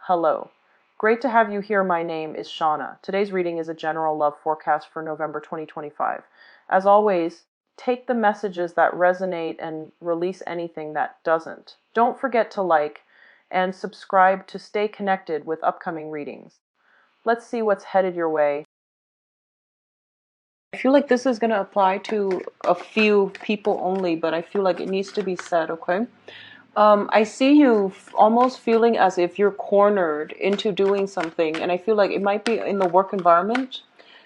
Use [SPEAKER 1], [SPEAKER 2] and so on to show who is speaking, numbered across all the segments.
[SPEAKER 1] Hello. Great to have you here. My name is Shauna. Today's reading is a general love forecast for November 2025. As always, take the messages that resonate and release anything that doesn't. Don't forget to like and subscribe to stay connected with upcoming readings. Let's see what's headed your way. I feel like this is going to apply to a few people only, but I feel like it needs to be said, okay? I see you almost feeling as if you're cornered into doing something, and I feel like it might be in the work environment.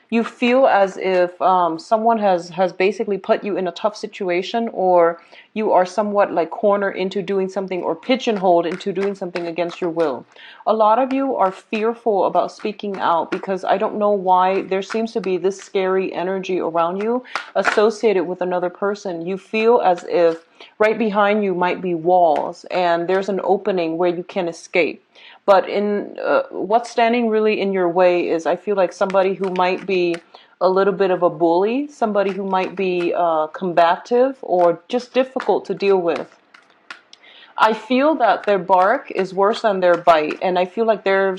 [SPEAKER 1] You feel as if someone has basically put you in a tough situation, or you are somewhat like cornered into doing something or pigeonholed into doing something against your will. A lot of you are fearful about speaking out because I don't know why there seems to be this scary energy around you associated with another person. You feel as if right behind you might be walls and there's an opening where you can escape. But in what's standing really in your way is, I feel like somebody who might be a little bit of a bully, somebody who might be combative or just difficult to deal with. I feel that their bark is worse than their bite, and I feel like they're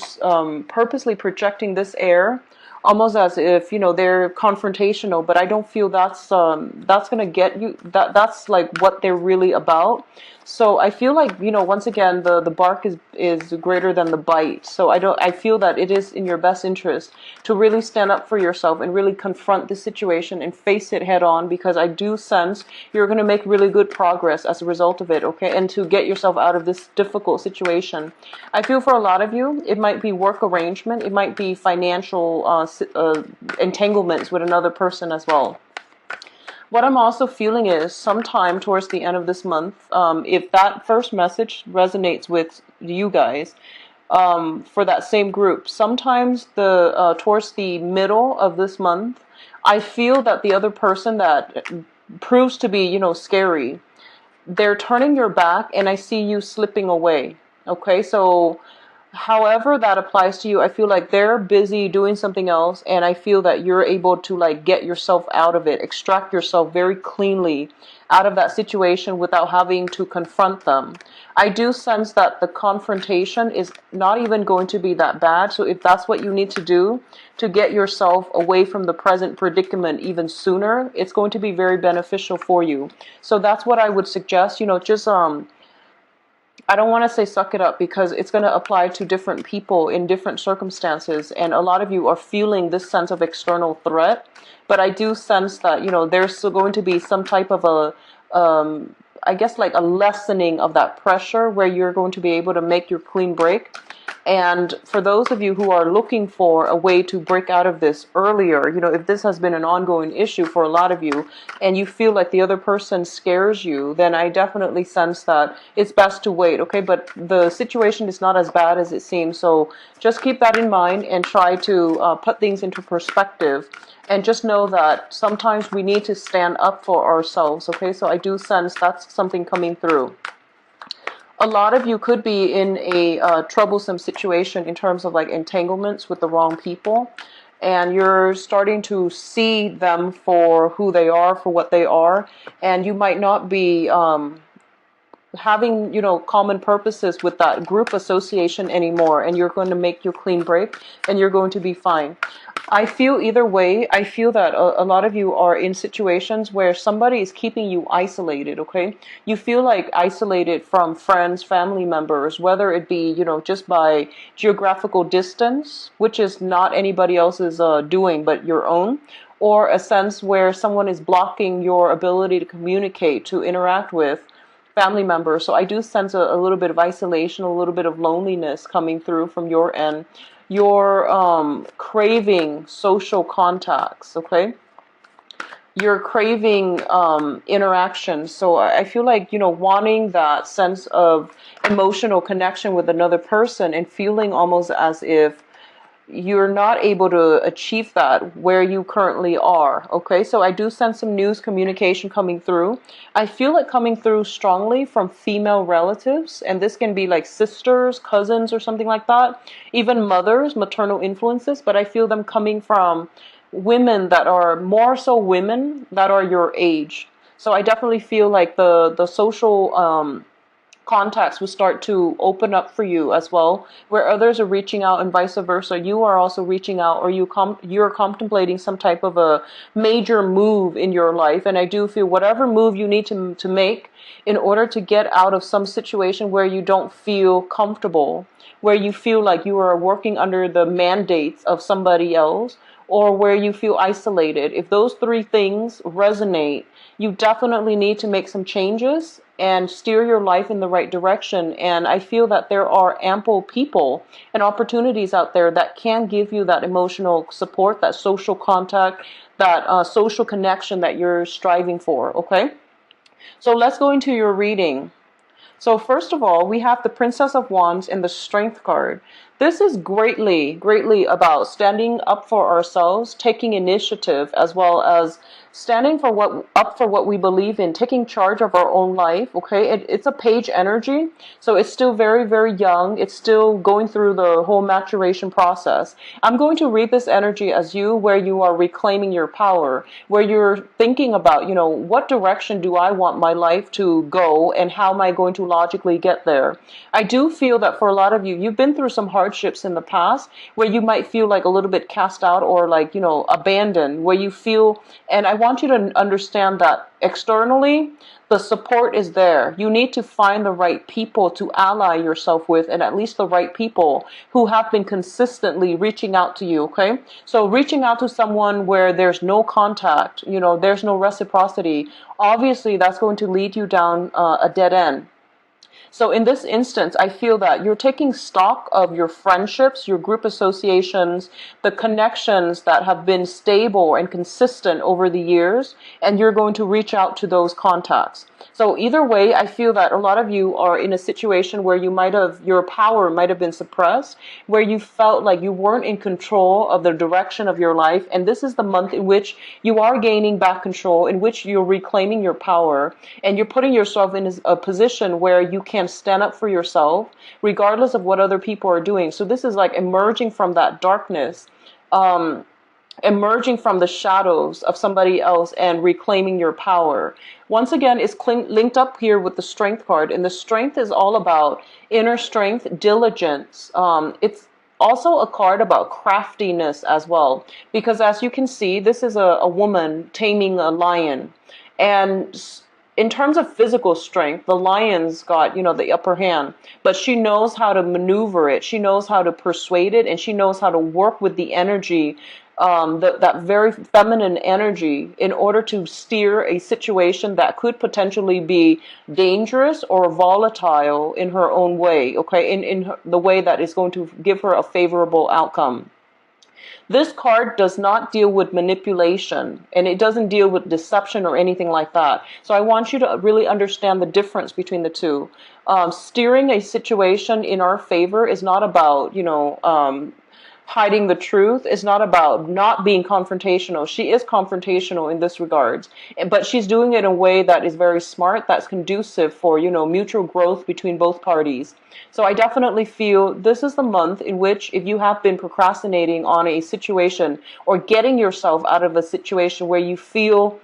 [SPEAKER 1] purposely projecting this air, almost as if they're confrontational. But I don't feel that's gonna get you. That's like what they're really about. So I feel like once again the bark is greater than the bite. So I feel that it is in your best interest to really stand up for yourself and really confront the situation and face it head on, because I do sense you're going to make really good progress as a result of it, okay? And to get yourself out of this difficult situation. I feel for a lot of you, it might be work arrangement, it might be financial entanglements with another person as well. What I'm also feeling is sometime towards the end of this month, if that first message resonates with you guys, for that same group, sometimes towards the middle of this month, I feel that the other person that proves to be, scary, they're turning your back and I see you slipping away. Okay, so however that applies to you, I feel like they're busy doing something else, and I feel that you're able to like get yourself out of it, extract yourself very cleanly out of that situation without having to confront them. I do sense that the confrontation is not even going to be that bad. So if that's what you need to do to get yourself away from the present predicament even sooner, it's going to be very beneficial for you. So that's what I would suggest. Just I don't want to say suck it up, because it's going to apply to different people in different circumstances. And a lot of you are feeling this sense of external threat. But I do sense that, there's still going to be some type of I guess like a lessening of that pressure where you're going to be able to make your clean break. And for those of you who are looking for a way to break out of this earlier, if this has been an ongoing issue for a lot of you and you feel like the other person scares you, then I definitely sense that it's best to wait, okay? But the situation is not as bad as it seems. So just keep that in mind and try to put things into perspective. And just know that sometimes we need to stand up for ourselves, okay? So I do sense that's something coming through. A lot of you could be in a troublesome situation in terms of like entanglements with the wrong people, and you're starting to see them for who they are, for what they are, and you might not be having common purposes with that group association anymore, and you're going to make your clean break and you're going to be fine. I feel either way, I feel that a lot of you are in situations where somebody is keeping you isolated, okay? You feel like isolated from friends, family members, whether it be, just by geographical distance, which is not anybody else's doing but your own, or a sense where someone is blocking your ability to communicate, to interact with family members. So I do sense a little bit of isolation, a little bit of loneliness coming through from your end. You're craving social contacts, okay? You're craving interaction. So I feel like, wanting that sense of emotional connection with another person and feeling almost as if you're not able to achieve that where you currently are, okay? So I do sense some news communication coming through. I feel it coming through strongly from female relatives, and this can be like sisters, cousins, or something like that. Even mothers, maternal influences, but I feel them coming from women that are more so women that are your age. So I definitely feel like the social contacts will start to open up for you as well, where others are reaching out and vice versa. You are also reaching out, or you're contemplating some type of a major move in your life. And I do feel whatever move you need to make in order to get out of some situation where you don't feel comfortable, where you feel like you are working under the mandates of somebody else, or where you feel isolated. If those three things resonate, you definitely need to make some changes and steer your life in the right direction. And I feel that there are ample people and opportunities out there that can give you that emotional support, that social contact, that social connection that you're striving for, okay? So let's go into your reading. So first of all, we have the Princess of Wands and the Strength card. This is greatly about standing up for ourselves, taking initiative, as well as standing up for what we believe in, taking charge of our own life. Okay, it's a page energy, so it's still very young. It's still going through the whole maturation process. I'm going to read this energy as you, where you are reclaiming your power, where you're thinking about, what direction do I want my life to go, and how am I going to logically get there. I do feel that for a lot of you, you've been through some hardships in the past where you might feel like a little bit cast out, or like, abandoned, where you feel, and I want you to understand that externally, the support is there. You need to find the right people to ally yourself with, and at least the right people who have been consistently reaching out to you, okay? So reaching out to someone where there's no contact, there's no reciprocity, obviously that's going to lead you down a dead end. So in this instance, I feel that you're taking stock of your friendships, your group associations, the connections that have been stable and consistent over the years, and you're going to reach out to those contacts. So either way, I feel that a lot of you are in a situation where your power might have been suppressed, where you felt like you weren't in control of the direction of your life. And this is the month in which you are gaining back control, in which you're reclaiming your power, and you're putting yourself in a position where you can stand up for yourself, regardless of what other people are doing. So this is like emerging from that darkness, emerging from the shadows of somebody else and reclaiming your power. Once again, it's linked up here with the Strength card, and the Strength is all about inner strength, diligence. It's also a card about craftiness as well, because as you can see, this is a woman taming a lion. And in terms of physical strength, the lion's got, the upper hand, but she knows how to maneuver it. She knows how to persuade it, and she knows how to work with the energy, that very feminine energy, in order to steer a situation that could potentially be dangerous or volatile in her own way, okay, in the way that is going to give her a favorable outcome. This card does not deal with manipulation, and it doesn't deal with deception or anything like that. So I want you to really understand the difference between the two. Steering a situation in our favor is not about, hiding the truth. It's not about not being confrontational. She is confrontational in this regards, but she's doing it in a way that is very smart, that's conducive for, mutual growth between both parties. So I definitely feel this is the month in which, if you have been procrastinating on a situation or getting yourself out of a situation where you feel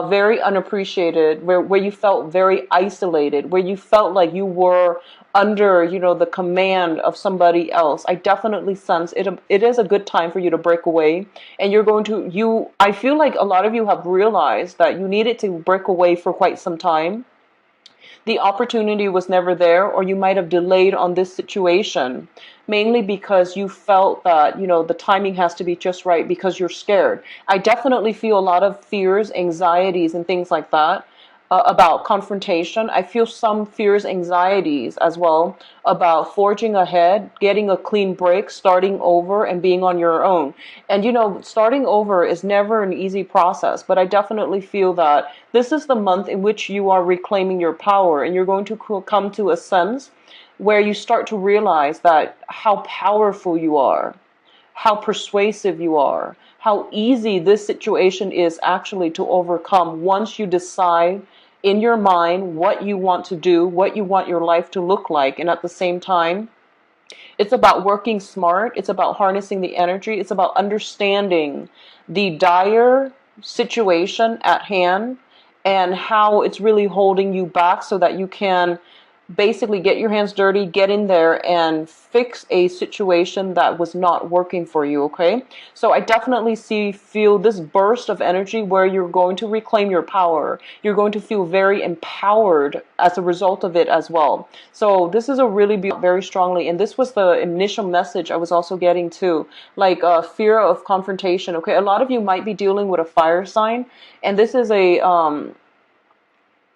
[SPEAKER 1] very unappreciated, where you felt very isolated, where you felt like you were under, the command of somebody else, I definitely sense it is a good time for you to break away. And I feel like a lot of you have realized that you needed to break away for quite some time. The opportunity was never there, or you might have delayed on this situation, mainly because you felt that, the timing has to be just right because you're scared. I definitely feel a lot of fears, anxieties, and things like that. About confrontation. I feel some fears, anxieties as well about forging ahead, getting a clean break, starting over, and being on your own. And starting over is never an easy process, but I definitely feel that this is the month in which you are reclaiming your power, and you're going to come to a sense where you start to realize that how powerful you are, how persuasive you are, how easy this situation is actually to overcome once you decide in your mind what you want to do, what you want your life to look like. And at the same time, it's about working smart. It's about harnessing the energy. It's about understanding the dire situation at hand and how it's really holding you back, so that you can basically get your hands dirty, get in there and fix a situation that was not working for you, okay? So I definitely feel this burst of energy where you're going to reclaim your power. You're going to feel very empowered as a result of it as well. So this is a really very strongly, and this was the initial message I was also getting too, like fear of confrontation, okay? A lot of you might be dealing with a fire sign, and this is a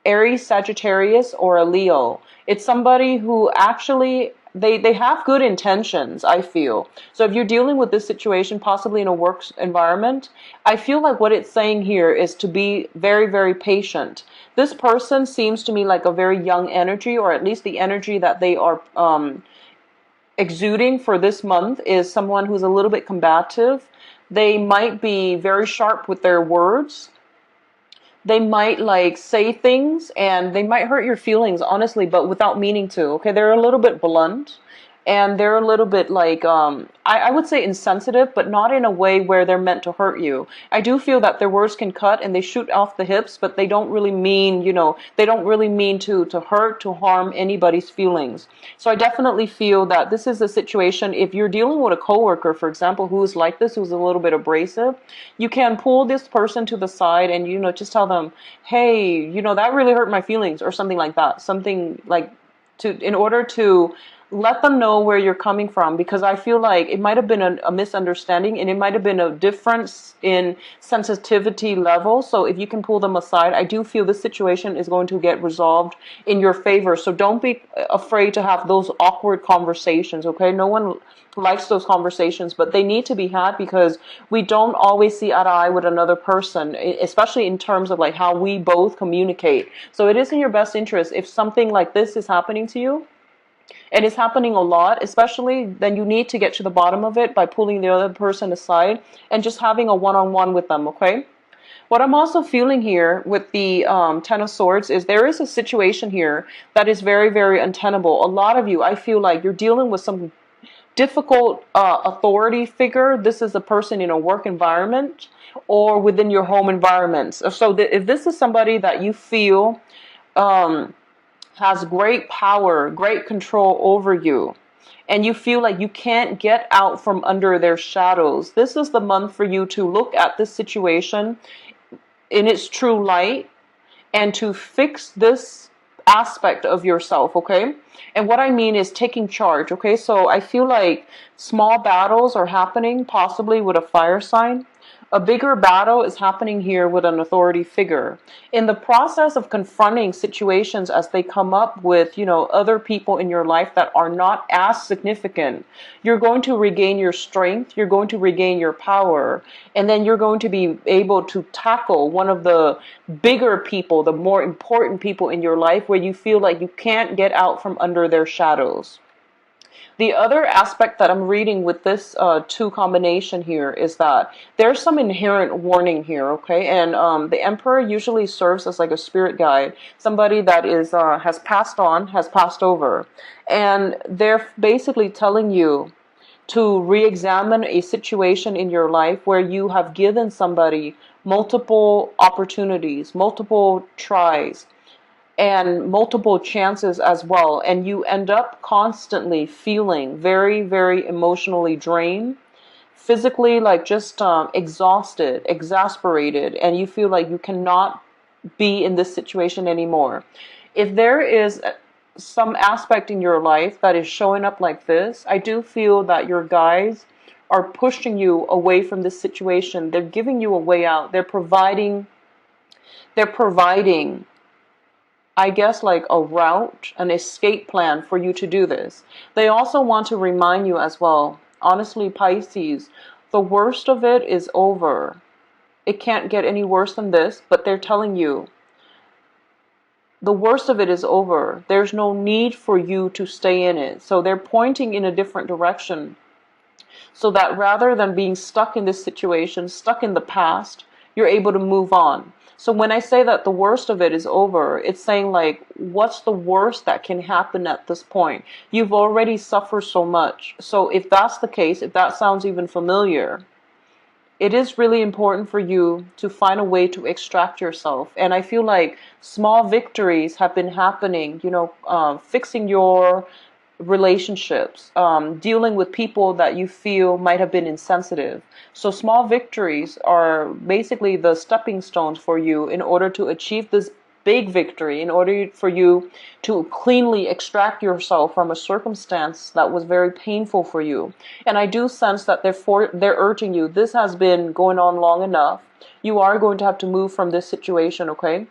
[SPEAKER 1] Aries, Sagittarius, or a Leo. It's somebody who actually, they have good intentions, I feel. So if you're dealing with this situation, possibly in a work environment, I feel like what it's saying here is to be very, very patient. This person seems to me like a very young energy, or at least the energy that they are exuding for this month is someone who's a little bit combative. They might be very sharp with their words. They might like say things and they might hurt your feelings, honestly, but without meaning to. Okay, they're a little bit blunt and they're a little bit like I would say insensitive, but not in a way where they're meant to hurt you. I do feel that their words can cut and they shoot off the hips, but they don't really mean, they don't really mean to hurt, to harm anybody's feelings. So I definitely feel that this is a situation, if you're dealing with a coworker, for example, who's like this, who's a little bit abrasive, you can pull this person to the side and, just tell them, hey, that really hurt my feelings, or something like that. Something like in order to let them know where you're coming from, because I feel like it might have been a misunderstanding and it might have been a difference in sensitivity level. So if you can pull them aside, I do feel this situation is going to get resolved in your favor. So don't be afraid to have those awkward conversations, okay? No one likes those conversations, but they need to be had because we don't always see eye to eye with another person, especially in terms of like how we both communicate. So it is in your best interest, if something like this is happening to you, and it's happening a lot, especially, then you need to get to the bottom of it by pulling the other person aside and just having a one-on-one with them, okay? What I'm also feeling here with the Ten of Swords is there is a situation here that is very, very untenable. A lot of you, I feel like you're dealing with some difficult authority figure. This is a person in a work environment or within your home environment. So if this is somebody that you feel has great power, great control over you, and you feel like you can't get out from under their shadows, this is the month for you to look at this situation in its true light and to fix this aspect of yourself, okay? And what I mean is taking charge, okay? So I feel like small battles are happening, possibly with a fire sign. A bigger battle is happening here with an authority figure. In the process of confronting situations as they come up with, other people in your life that are not as significant, you're going to regain your strength, you're going to regain your power, and then you're going to be able to tackle one of the bigger people, the more important people in your life where you feel like you can't get out from under their shadows. The other aspect that I'm reading with this two combination here is that there's some inherent warning here, okay? And the Emperor usually serves as like a spirit guide, somebody that is has passed on, has passed over. And they're basically telling you to re-examine a situation in your life where you have given somebody multiple opportunities, multiple tries, and multiple chances as well, and you end up constantly feeling very, very emotionally drained, physically like just exhausted, exasperated, and you feel like you cannot be in this situation anymore. If there is some aspect in your life that is showing up like this, I do feel that your guides are pushing you away from this situation. They're giving you a way out. They're providing I guess like a route, an escape plan for you to do this. They also want to remind you as well, honestly, Pisces, the worst of it is over. It can't get any worse than this, but they're telling you, the worst of it is over. There's no need for you to stay in it. So they're pointing in a different direction, so that rather than being stuck in this situation, stuck in the past, you're able to move on. So when I say that the worst of it is over, it's saying like, what's the worst that can happen at this point? You've already suffered so much. So if that's the case, if that sounds even familiar, it is really important for you to find a way to extract yourself. And I feel like small victories have been happening, fixing your relationships, dealing with people that you feel might have been insensitive. So small victories are basically the stepping stones for you in order to achieve this big victory, in order for you to cleanly extract yourself from a circumstance that was very painful for you. And I do sense that they're urging you. This has been going on long enough. You are going to have to move from this situation, okay?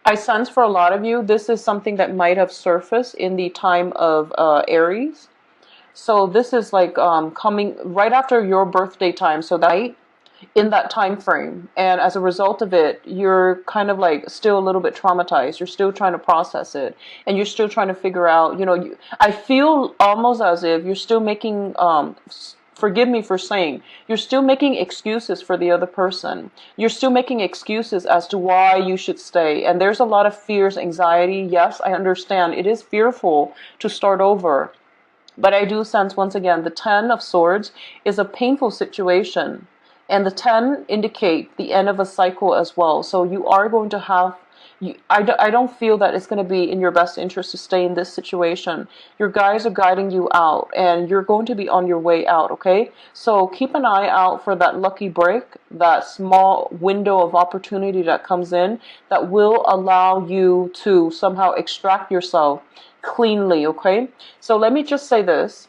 [SPEAKER 1] I sense for a lot of you, this is something that might have surfaced in the time of Aries. So this is like coming right after your birthday time. So that in that time frame, and as a result of it, you're kind of like still a little bit traumatized. You're still trying to process it, and you're still trying to figure out, I feel almost as if you're still making forgive me for saying, you're still making excuses for the other person. You're still making excuses as to why you should stay. And there's a lot of fears, anxiety. Yes, I understand. It is fearful to start over. But I do sense, once again, the 10 of Swords is a painful situation. And the 10 indicate the end of a cycle as well. So you are going to have, I don't feel that it's going to be in your best interest to stay in this situation. Your guides are guiding you out, and you're going to be on your way out, okay? So keep an eye out for that lucky break, that small window of opportunity that comes in that will allow you to somehow extract yourself cleanly, okay? So let me just say this.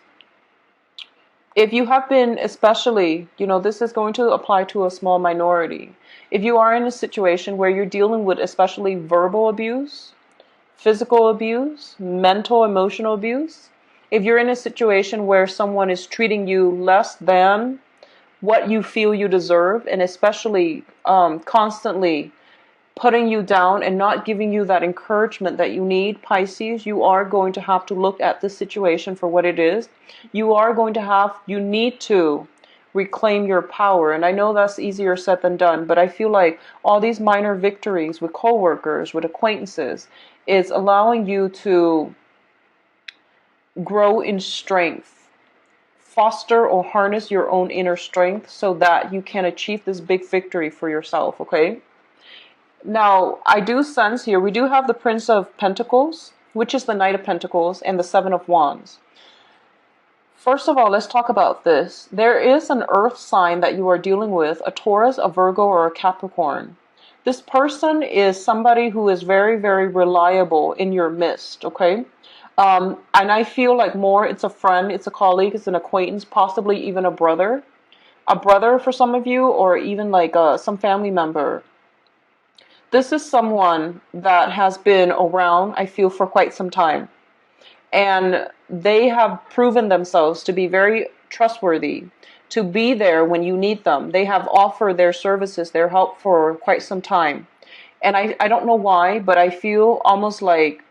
[SPEAKER 1] If you have been, especially, this is going to apply to a small minority. If you are in a situation where you're dealing with especially verbal abuse, physical abuse, mental, emotional abuse, if you're in a situation where someone is treating you less than what you feel you deserve, and especially constantly putting you down and not giving you that encouragement that you need, Pisces, you are going to have to look at this situation for what it is. You need to reclaim your power. And I know that's easier said than done, but I feel like all these minor victories with coworkers, with acquaintances, is allowing you to grow in strength, foster or harness your own inner strength so that you can achieve this big victory for yourself, okay? Now, I do sense here, we do have the Prince of Pentacles, which is the Knight of Pentacles, and the Seven of Wands. First of all, let's talk about this. There is an earth sign that you are dealing with, a Taurus, a Virgo, or a Capricorn. This person is somebody who is very, very reliable in your midst, okay? And I feel like more it's a friend, it's a colleague, it's an acquaintance, possibly even a brother. A brother for some of you, or even like some family member. This is someone that has been around, I feel, for quite some time. And they have proven themselves to be very trustworthy, to be there when you need them. They have offered their services, their help for quite some time. And I don't know why, but I feel almost like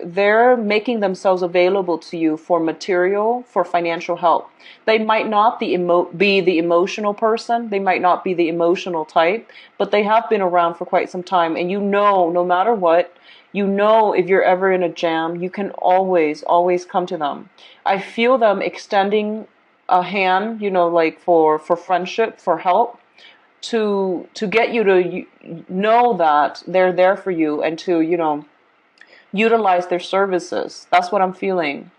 [SPEAKER 1] they're making themselves available to you for material, for financial help. They might not be the emotional person. They might not be the emotional type, but they have been around for quite some time. And no matter what, if you're ever in a jam, you can always, always come to them. I feel them extending a hand, like for friendship, for help, to get you to know that they're there for you and to, utilize their services. That's what I'm feeling.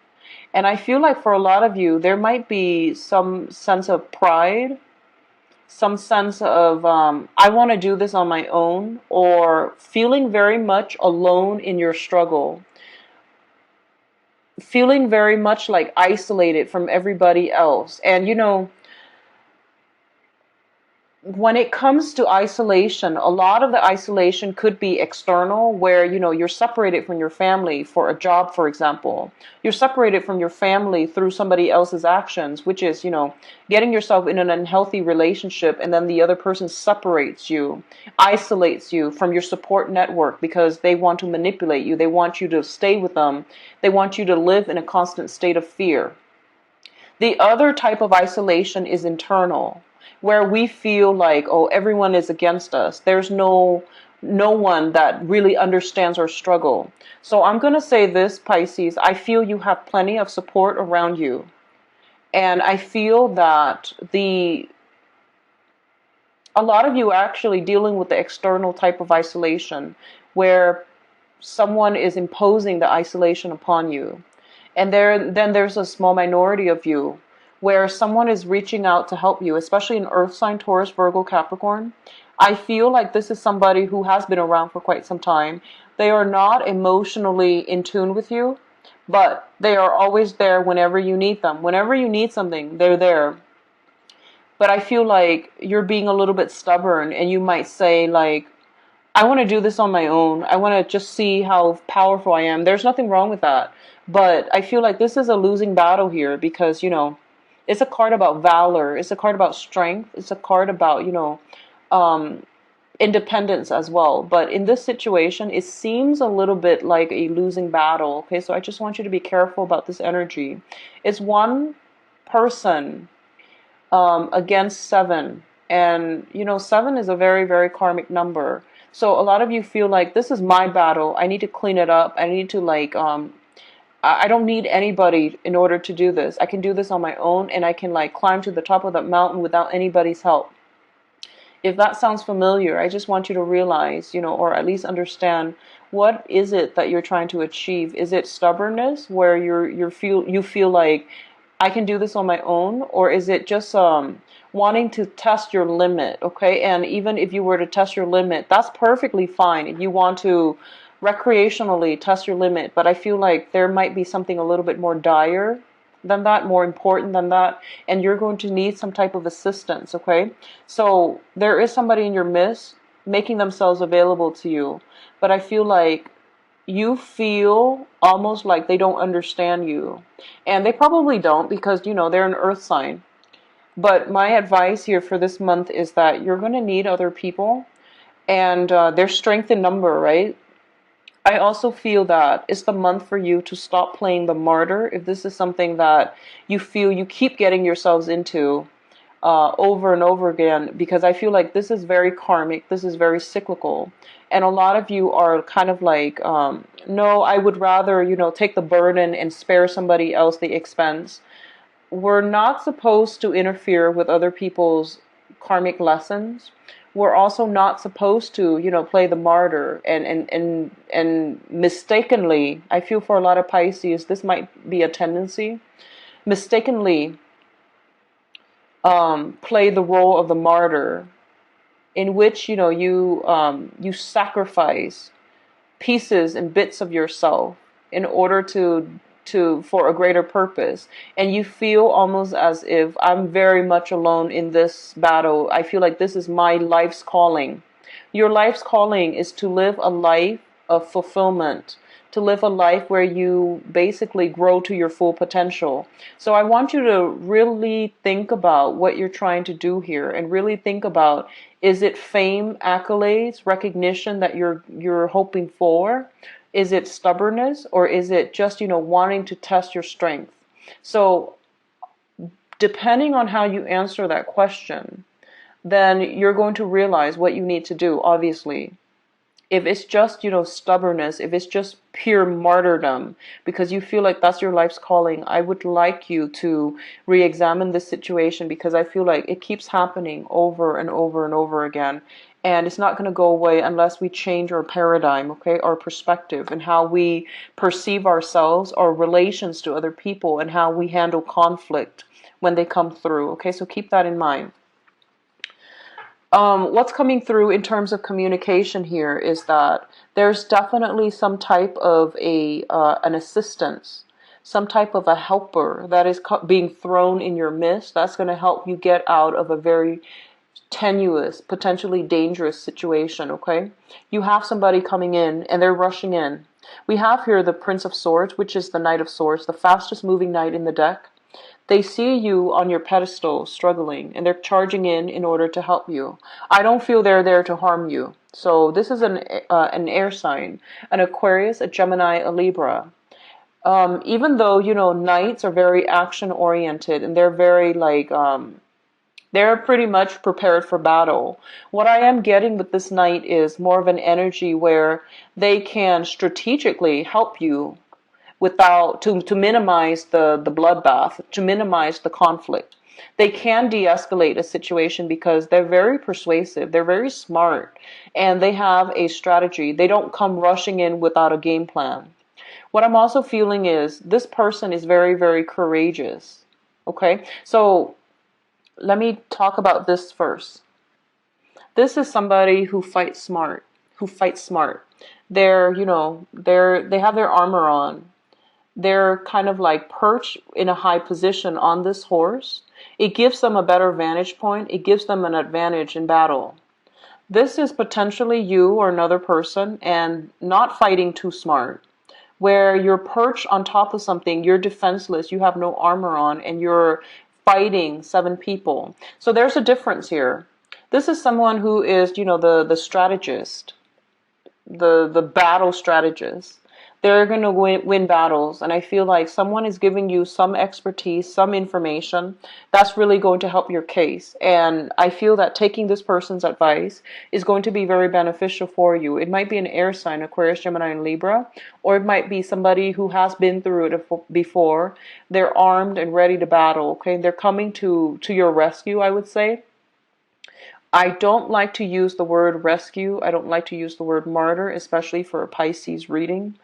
[SPEAKER 1] And I feel like for a lot of you, there might be some sense of pride, some sense of, I want to do this on my own, or feeling very much alone in your struggle. Feeling very much like isolated from everybody else. And when it comes to isolation, a lot of the isolation could be external, where, you're separated from your family for a job, for example. You're separated from your family through somebody else's actions, which is, getting yourself in an unhealthy relationship, and then the other person separates you, isolates you from your support network because they want to manipulate you. They want you to stay with them. They want you to live in a constant state of fear. The other type of isolation is internal, where we feel like, oh, everyone is against us. There's no one that really understands our struggle. So I'm going to say this, Pisces, I feel you have plenty of support around you. And I feel that a lot of you are actually dealing with the external type of isolation where someone is imposing the isolation upon you. And then there's a small minority of you where someone is reaching out to help you, especially in Earth sign, Taurus, Virgo, Capricorn. I feel like this is somebody who has been around for quite some time. They are not emotionally in tune with you, but they are always there whenever you need them. Whenever you need something, they're there. But I feel like you're being a little bit stubborn, and you might say like, I want to do this on my own. I want to just see how powerful I am. There's nothing wrong with that. But I feel like this is a losing battle here because, it's a card about valor. It's a card about strength. It's a card about, um, independence as well. But in this situation, it seems a little bit like a losing battle. Okay, so I just want you to be careful about this energy. It's one person against seven. And, 7 is a very, very karmic number. So a lot of you feel like this is my battle. I need to clean it up. I need to I don't need anybody in order to do this. I can do this on my own, and I can climb to the top of that mountain without anybody's help. If that sounds familiar, I just want you to realize, or at least understand, what is it that you're trying to achieve? Is it stubbornness where you feel like I can do this on my own, or is it just wanting to test your limit? Okay, and even if you were to test your limit, that's perfectly fine. If you want to recreationally test your limit, but I feel like there might be something a little bit more dire than that, more important than that, and you're going to need some type of assistance. Okay, so there is somebody in your midst making themselves available to you, but I feel like you feel almost like they don't understand you, and they probably don't, because they're an earth sign. But my advice here for this month is that you're going to need other people, and there's strength in number, right? I also feel that it's the month for you to stop playing the martyr. If this is something that you feel you keep getting yourselves into over and over again, because I feel like this is very karmic, this is very cyclical. And a lot of you are kind of like, no, I would rather, take the burden and spare somebody else the expense. We're not supposed to interfere with other people's karmic lessons. We're also not supposed to, play the martyr and mistakenly, I feel for a lot of Pisces, this might be a tendency, mistakenly play the role of the martyr, in which you sacrifice pieces and bits of yourself in order to for a greater purpose, and you feel almost as if I'm very much alone in this battle. I feel like this is my life's calling. Your life's calling is to live a life of fulfillment, to live a life where you basically grow to your full potential. So I want you to really think about what you're trying to do here, and really think about, is it fame, accolades, recognition that you're hoping for? Is it stubbornness, or is it just, wanting to test your strength? So depending on how you answer that question, then you're going to realize what you need to do, obviously. If it's just, stubbornness, if it's just pure martyrdom, because you feel like that's your life's calling, I would like you to re-examine this situation, because I feel like it keeps happening over and over and over again. And it's not going to go away unless we change our paradigm, okay, our perspective, and how we perceive ourselves, our relations to other people, and how we handle conflict when they come through, okay? So keep that in mind. What's coming through in terms of communication here is that there's definitely some type of an assistance, some type of a helper that is being thrown in your midst, that's going to help you get out of a very tenuous, potentially dangerous situation, okay? You have somebody coming in, and they're rushing in. We have here the Prince of Swords, which is the Knight of Swords, the fastest moving knight in the deck. They see you on your pedestal struggling, and they're charging in order to help you. I don't feel they're there to harm you. So this is an air sign, an Aquarius, a Gemini, a Libra. Even though, knights are very action oriented, and they're very they're pretty much prepared for battle. What I am getting with this knight is more of an energy where they can strategically help you without to minimize the bloodbath, to minimize the conflict. They can de-escalate a situation because they're very persuasive, they're very smart, and they have a strategy. They don't come rushing in without a game plan. What I'm also feeling is this person is very, very courageous. Okay, so let me talk about this first. This is somebody who fights smart, who fights smart. They're, they have their armor on. They're kind of like perched in a high position on this horse. It gives them a better vantage point. It gives them an advantage in battle. This is potentially you or another person, and not fighting too smart, where you're perched on top of something, you're defenseless, you have no armor on, and you're fighting 7 people. So there's a difference here. This is someone who is, the strategist, the battle strategist. They're going to win battles, and I feel like someone is giving you some expertise, some information that's really going to help your case. And I feel that taking this person's advice is going to be very beneficial for you. It might be an air sign, Aquarius, Gemini, and Libra, or it might be somebody who has been through it before. They're armed and ready to battle, okay? They're coming to your rescue, I would say. I don't like to use the word rescue. I don't like to use the word martyr, especially for a Pisces reading.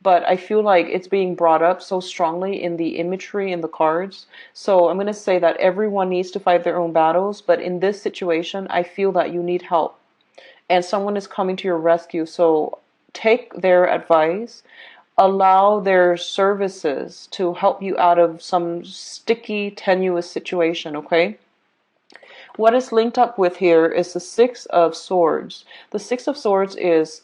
[SPEAKER 1] But I feel like it's being brought up so strongly in the imagery in the cards. So I'm going to say that everyone needs to fight their own battles. But in this situation, I feel that you need help. And someone is coming to your rescue. So take their advice. Allow their services to help you out of some sticky, tenuous situation, okay? What is linked up with here is the Six of Swords. The Six of Swords is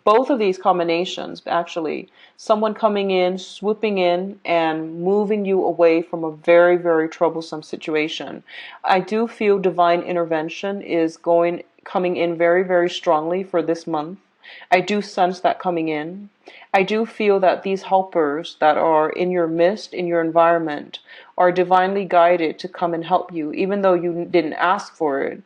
[SPEAKER 1] both of these combinations, actually, someone coming in, swooping in, and moving you away from a very, very troublesome situation. I do feel divine intervention is coming in very, very strongly for this month. I do sense that coming in. I do feel that these helpers that are in your midst, in your environment, are divinely guided to come and help you, even though you didn't ask for it.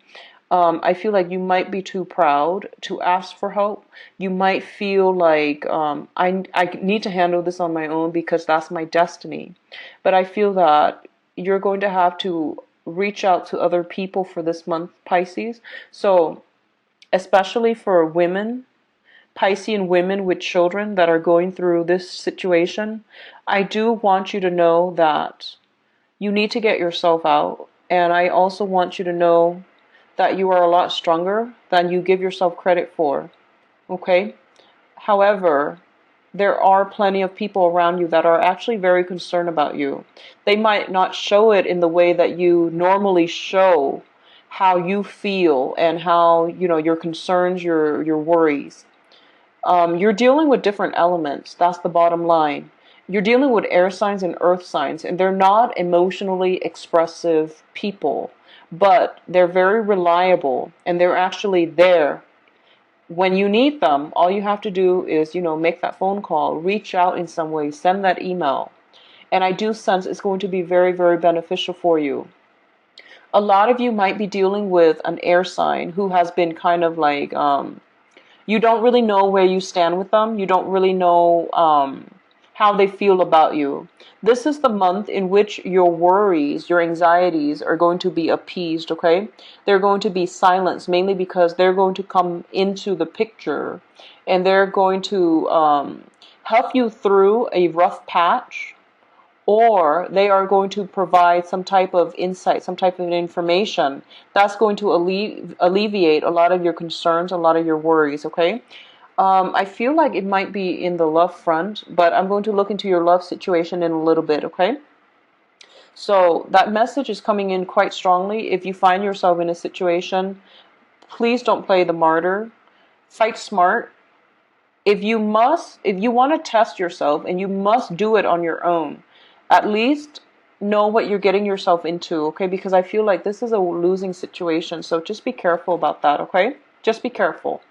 [SPEAKER 1] I feel like you might be too proud to ask for help. You might feel like I need to handle this on my own because that's my destiny. But I feel that you're going to have to reach out to other people for this month, Pisces. So especially for women, Piscean women with children that are going through this situation, I do want you to know that you need to get yourself out. And I also want you to know that you are a lot stronger than you give yourself credit for. Okay? However, there are plenty of people around you that are actually very concerned about you. They might not show it in the way that you normally show how you feel and how, your concerns, your worries. You're dealing with different elements. That's the bottom line. You're dealing with air signs and earth signs, and they're not emotionally expressive people, but they're very reliable, and they're actually there. When you need them, all you have to do is, make that phone call, reach out in some way, send that email. And I do sense it's going to be very, very beneficial for you. A lot of you might be dealing with an air sign who has been kind of like, you don't really know where you stand with them. You don't really know how they feel about you. This is the month in which your worries, your anxieties are going to be appeased, okay? They're going to be silenced, mainly because they're going to come into the picture and they're going to help you through a rough patch, or they are going to provide some type of insight, some type of information that's going to alleviate a lot of your concerns, a lot of your worries, okay? I feel like it might be in the love front, but I'm going to look into your love situation in a little bit, okay? So that message is coming in quite strongly. If you find yourself in a situation, please don't play the martyr. Fight smart. If you want to test yourself, and you must do it on your own, at least know what you're getting yourself into, okay? Because I feel like this is a losing situation, so just be careful about that, okay? Just be careful.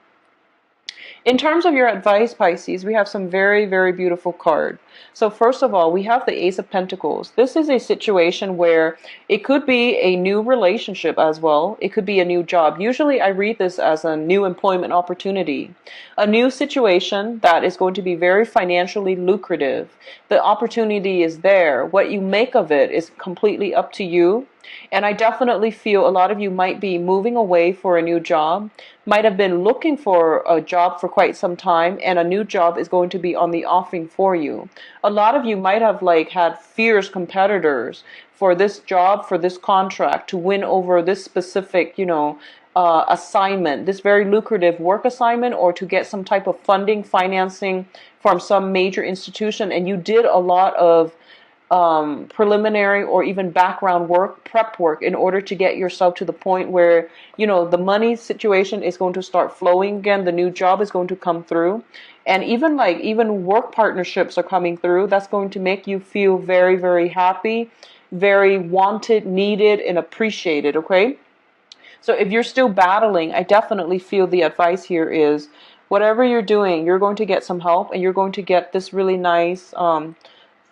[SPEAKER 1] In terms of your advice, Pisces, we have some very, very beautiful cards. So first of all, we have the Ace of Pentacles. This is a situation where it could be a new relationship as well. It could be a new job. Usually I read this as a new employment opportunity. A new situation that is going to be very financially lucrative. The opportunity is there. What you make of it is completely up to you. And I definitely feel a lot of you might be moving away for a new job, might have been looking for a job for quite some time, and a new job is going to be on the offing for you. A lot of you might have like had fierce competitors for this job, for this contract, to win over this specific, assignment, this very lucrative work assignment, or to get some type of funding, financing from some major institution, and you did a lot of preliminary or even background work, prep work, in order to get yourself to the point where, the money situation is going to start flowing again, the new job is going to come through, and even work partnerships are coming through. That's going to make you feel very, very happy, very wanted, needed, and appreciated, okay? So if you're still battling, I definitely feel the advice here is, whatever you're doing, you're going to get some help, and you're going to get this really nice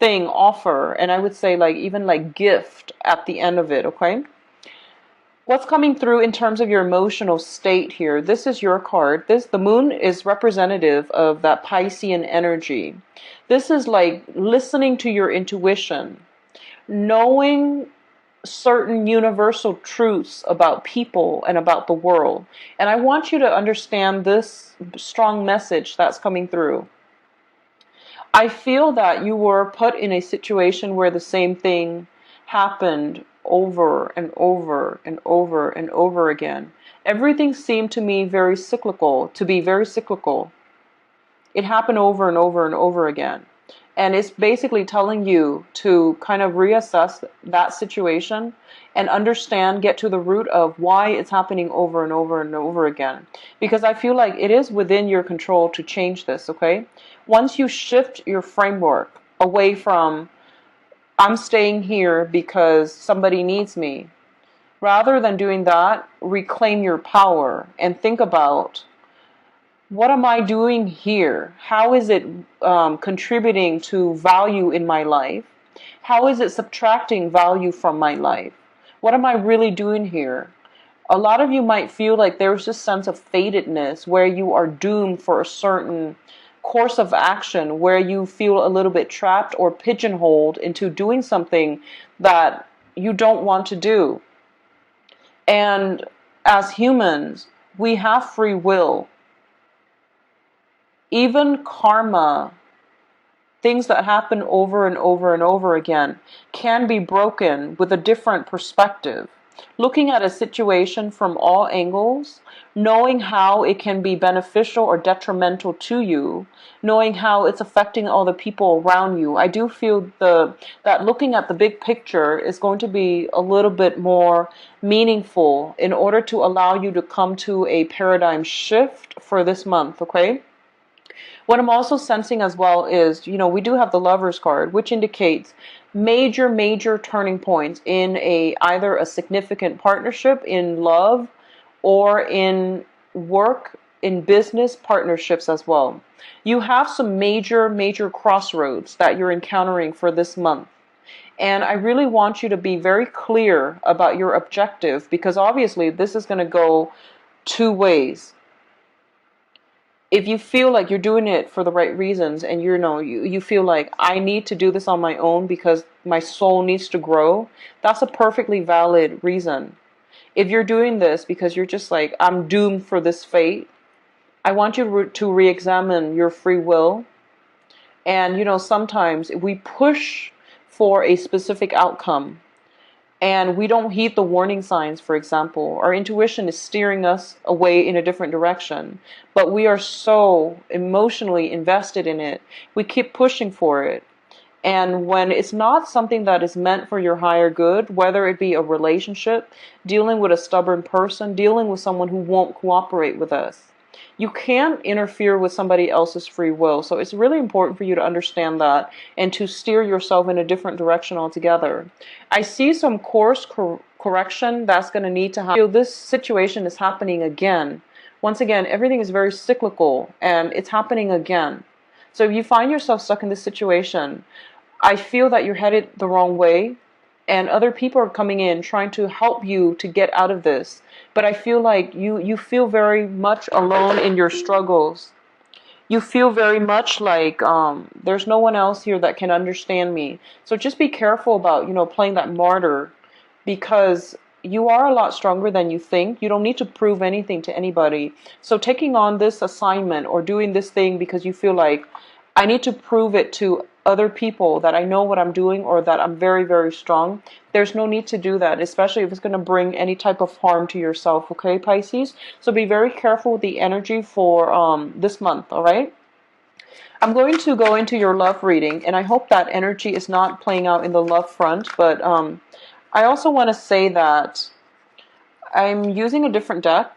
[SPEAKER 1] offer, and I would say even gift at the end of it, okay? What's coming through in terms of your emotional state here? This is your card. The moon is representative of that Piscean energy. This is like listening to your intuition, knowing certain universal truths about people and about the world. And I want you to understand this strong message that's coming through. I feel that you were put in a situation where the same thing happened over and over and over and over again. Everything seemed to me to be very cyclical. It happened over and over and over again. And it's basically telling you to kind of reassess that situation and understand, get to the root of why it's happening over and over and over again. Because I feel like it is within your control to change this, okay? Once you shift your framework away from, I'm staying here because somebody needs me, rather than doing that, reclaim your power and think about, what am I doing here? How is it contributing to value in my life? How is it subtracting value from my life? What am I really doing here? A lot of you might feel like there's this sense of fatedness where you are doomed for a certain course of action, where you feel a little bit trapped or pigeonholed into doing something that you don't want to do. And as humans, we have free will. Even karma, things that happen over and over and over again, can be broken with a different perspective. Looking at a situation from all angles, knowing how it can be beneficial or detrimental to you, knowing how it's affecting all the people around you. I do feel that looking at the big picture is going to be a little bit more meaningful in order to allow you to come to a paradigm shift for this month, okay? What I'm also sensing as well is, we do have the Lovers card, which indicates major, major turning points in either a significant partnership in love or in work, in business partnerships as well. You have some major, major crossroads that you're encountering for this month. And I really want you to be very clear about your objective, because obviously this is going to go two ways. If you feel like you're doing it for the right reasons, and you feel like, I need to do this on my own because my soul needs to grow, that's a perfectly valid reason. If you're doing this because you're just like, I'm doomed for this fate, I want you to re-examine your free will. And sometimes we push for a specific outcome and we don't heed the warning signs. For example, our intuition is steering us away in a different direction, but we are so emotionally invested in it, we keep pushing for it. And when it's not something that is meant for your higher good, whether it be a relationship, dealing with a stubborn person, dealing with someone who won't cooperate with us, you can't interfere with somebody else's free will. So it's really important for you to understand that and to steer yourself in a different direction altogether. I see some course correction that's going to need to happen. This situation is happening again once again, everything is very cyclical and it's happening again. So if you find yourself stuck in this situation, I feel that you're headed the wrong way, and other people are coming in trying to help you to get out of this. But I feel like you feel very much alone in your struggles. You feel very much like there's no one else here that can understand me. So just be careful about, playing that martyr, because you are a lot stronger than you think. You don't need to prove anything to anybody. So taking on this assignment or doing this thing because you feel like I need to prove it to other people that I know what I'm doing or that I'm very, very strong, there's no need to do that, especially if it's going to bring any type of harm to yourself, okay, Pisces? So be very careful with the energy for this month, all right? I'm going to go into your love reading, and I hope that energy is not playing out in the love front, but I also want to say that I'm using a different deck.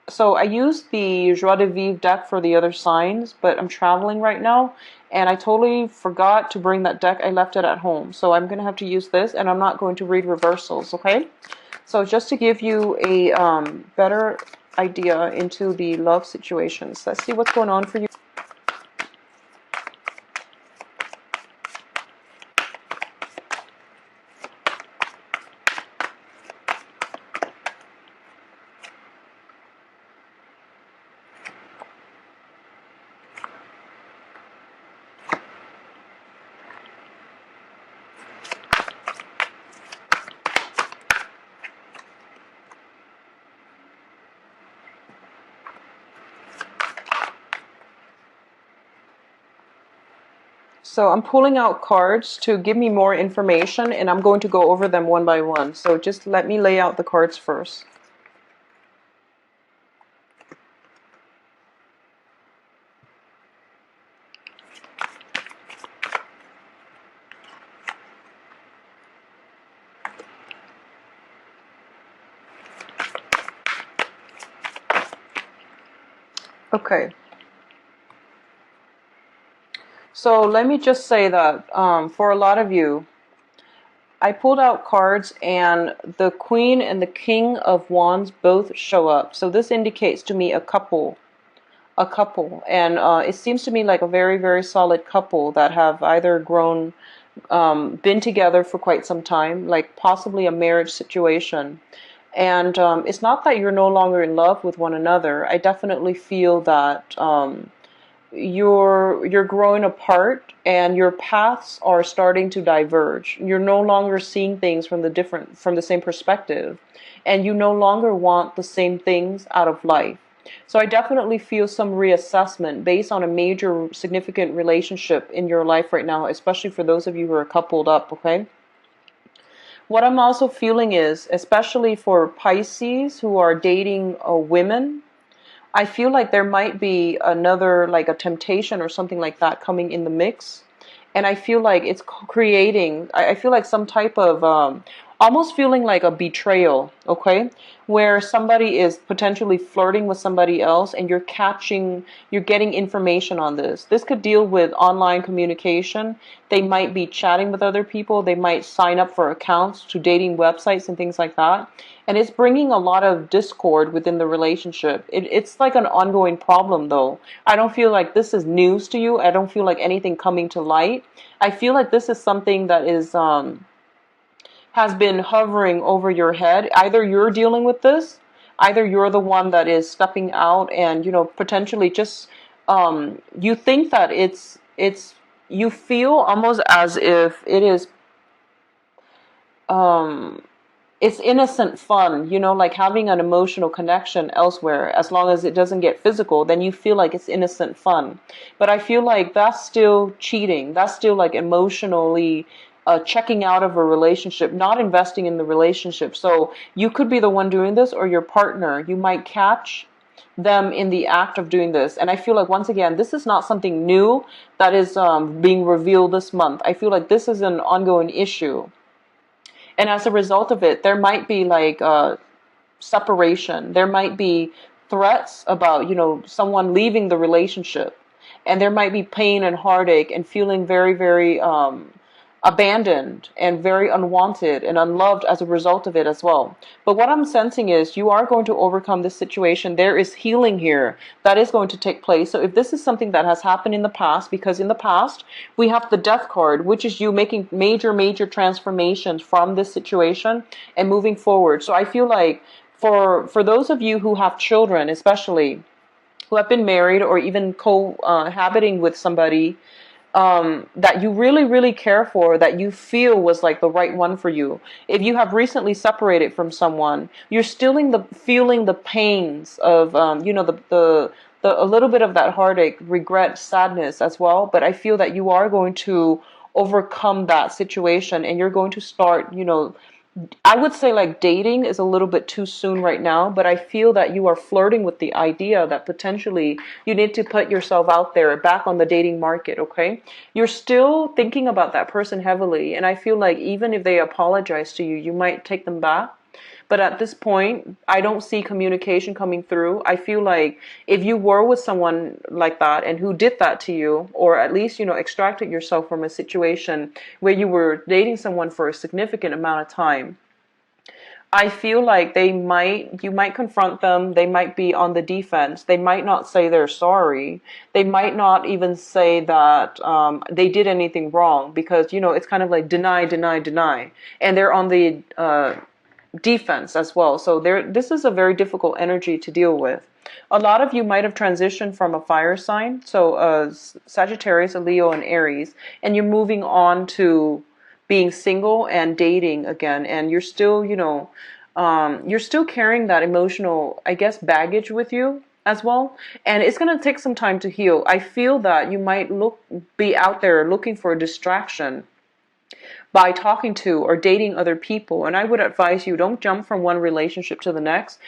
[SPEAKER 1] So I used the Joie de Vivre deck for the other signs, but I'm traveling right now, and I totally forgot to bring that deck. I left it at home. So I'm going to have to use this, and I'm not going to read reversals, okay? So just to give you a better idea into the love situations. Let's see what's going on for you. So I'm pulling out cards to give me more information, and I'm going to go over them one by one. So just let me lay out the cards first. Okay. So let me just say that for a lot of you, I pulled out cards and the Queen and the King of Wands both show up. So this indicates to me a couple. And it seems to me like a very, very solid couple that have either been together for quite some time, like possibly a marriage situation. And it's not that you're no longer in love with one another. I definitely feel that you're growing apart and your paths are starting to diverge. You're no longer seeing things from the same perspective, and you no longer want the same things out of life. So I definitely feel some reassessment based on a major significant relationship in your life right now, especially for those of you who are coupled up, okay? What I'm also feeling is, especially for Pisces who are dating women, I feel like there might be another, like a temptation or something like that coming in the mix. And I feel like it's creating, I feel like some type of, almost feeling like a betrayal, okay? Where somebody is potentially flirting with somebody else and you're getting information on this. This could deal with online communication. They might be chatting with other people. They might sign up for accounts to dating websites and things like that. And it's bringing a lot of discord within the relationship. It's like an ongoing problem, though. I don't feel like this is news to you. I don't feel like anything coming to light. I feel like this is something that is has been hovering over your head. Either you're dealing with this, either you're the one that is stepping out and, potentially just you think that you feel almost as if it is it's innocent fun, like having an emotional connection elsewhere. As long as it doesn't get physical, then you feel like it's innocent fun. But I feel like that's still cheating. That's still like emotionally checking out of a relationship, not investing in the relationship. So you could be the one doing this, or your partner. You might catch them in the act of doing this. And I feel like, once again, this is not something new that is being revealed this month. I feel like this is an ongoing issue. And as a result of it, there might be like separation. There might be threats about, someone leaving the relationship. And there might be pain and heartache and feeling very, very abandoned and very unwanted and unloved as a result of it as well. But what I'm sensing is you are going to overcome this situation. There is healing here that is going to take place. So if this is something that has happened in the past, because in the past we have the Death card, which is you making major transformations from this situation and moving forward. So I feel like for those of you who have children, especially who have been married or even cohabiting with somebody that you really care for, that you feel was like the right one for you. If you have recently separated from someone, you're still feeling the pains of a little bit of that heartache, regret, sadness as well. But I feel that you are going to overcome that situation, and you're going to start, I would say like dating is a little bit too soon right now, but I feel that you are flirting with the idea that potentially you need to put yourself out there back on the dating market, okay? You're still thinking about that person heavily, and I feel like even if they apologize to you, you might take them back. But at this point, I don't see communication coming through. I feel like if you were with someone like that and who did that to you, or at least, extracted yourself from a situation where you were dating someone for a significant amount of time, I feel like you might confront them. They might be on the defense. They might not say they're sorry. They might not even say that they did anything wrong, because, it's kind of like deny. And they're on the defense as well. So this is a very difficult energy to deal with. A lot of you might have transitioned from a fire sign, so Sagittarius, a Leo, and Aries, and you're moving on to being single and dating again, and you're still, you're still carrying that emotional, I guess, baggage with you as well, and it's going to take some time to heal. I feel that you might be out there looking for a distraction by talking to or dating other people. And I would advise you, don't jump from one relationship to the next.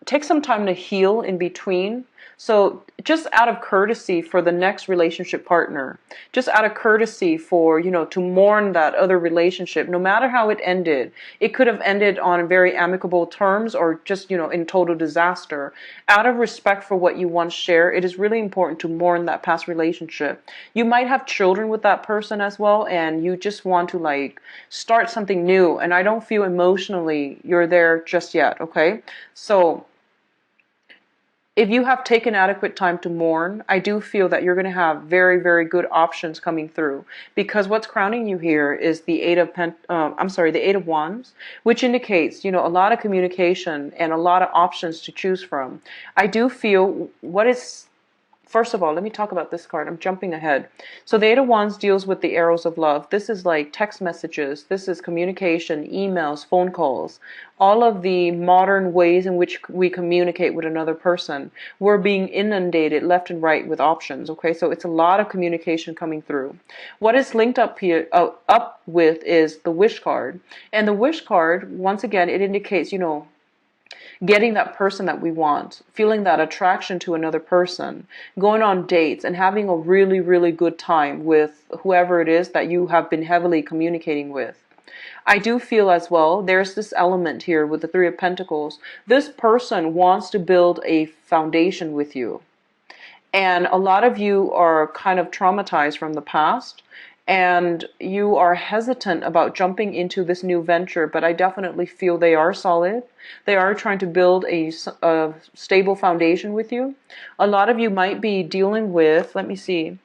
[SPEAKER 1] Take some time to heal in between. So just out of courtesy for the next relationship partner, just out of courtesy for, to mourn that other relationship, no matter how it ended. It could have ended on very amicable terms or just, in total disaster. Out of respect for what you once shared, it is really important to mourn that past relationship. You might have children with that person as well, and you just want to start something new. And I don't feel emotionally you're there just yet, okay? So if you have taken adequate time to mourn, I do feel that you're going to have very good options coming through, because what's crowning you here is the the Eight of Wands, which indicates, a lot of communication and a lot of options to choose from. I do feel first of all, let me talk about this card. I'm jumping ahead. So the Eight of Wands deals with the arrows of love. This is like text messages. This is communication, emails, phone calls, all of the modern ways in which we communicate with another person. We're being inundated left and right with options. Okay, so it's a lot of communication coming through. What is linked up here, up with, is the Wish card. And the Wish card, once again, it indicates, getting that person that we want, feeling that attraction to another person, going on dates, and having a really good time with whoever it is that you have been heavily communicating with. I do feel as well, there's this element here with the Three of Pentacles. This person wants to build a foundation with you. And a lot of you are kind of traumatized from the past, and you are hesitant about jumping into this new venture, but I definitely feel they are solid. They are trying to build a stable foundation with you. A lot of you might be dealing with, let me see,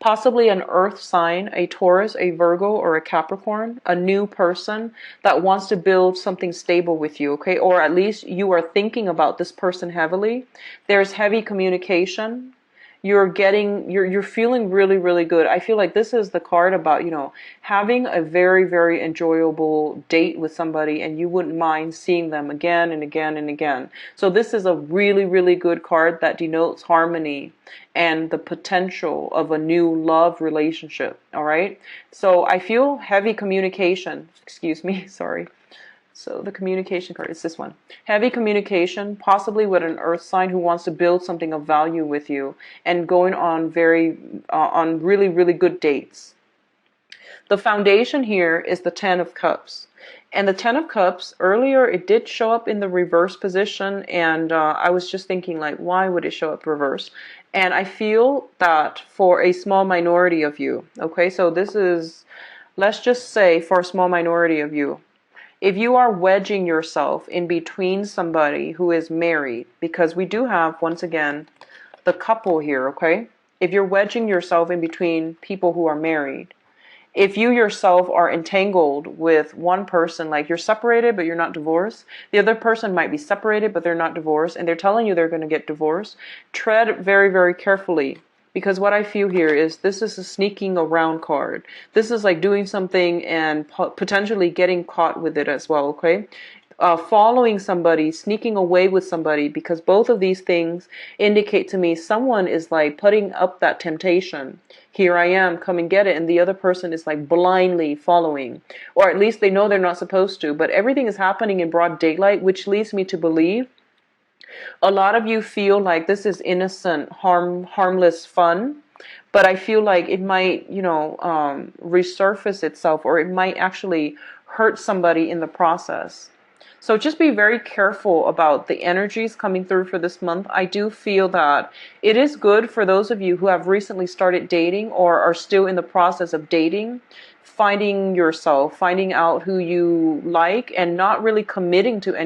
[SPEAKER 1] possibly an earth sign, a Taurus, a Virgo, or a Capricorn, a new person that wants to build something stable with you, okay? Or at least you are thinking about this person heavily. There's heavy communication. You're feeling really good. I feel like this is the card about, having a very enjoyable date with somebody, and you wouldn't mind seeing them again and again and again. So this is a really good card that denotes harmony and the potential of a new love relationship. All right. So I feel heavy communication. Excuse me. Sorry. So the communication card is this one. Heavy communication, possibly with an earth sign who wants to build something of value with you, and going on really good dates. The foundation here is the Ten of Cups. And the Ten of Cups, earlier it did show up in the reverse position, and I was just thinking, like, why would it show up reverse? And I feel that for a small minority of you, okay, so this is, let's just say for a small minority of you, if you are wedging yourself in between somebody who is married, because we do have, once again, the couple here, okay? If you're wedging yourself in between people who are married, if you yourself are entangled with one person, like you're separated but you're not divorced, the other person might be separated but they're not divorced, and they're telling you they're going to get divorced, tread very, very carefully. Because what I feel here is this is a sneaking around card. This is like doing something and potentially getting caught with it as well, okay? Following somebody, sneaking away with somebody, because both of these things indicate to me someone is like putting up that temptation. Here I am, come and get it. And the other person is like blindly following, or at least they know they're not supposed to. But everything is happening in broad daylight, which leads me to believe a lot of you feel like this is innocent, harmless fun. But I feel like it might, resurface itself, or it might actually hurt somebody in the process. So just be very careful about the energies coming through for this month. I do feel that it is good for those of you who have recently started dating or are still in the process of dating, finding yourself, finding out who you like, and not really committing to any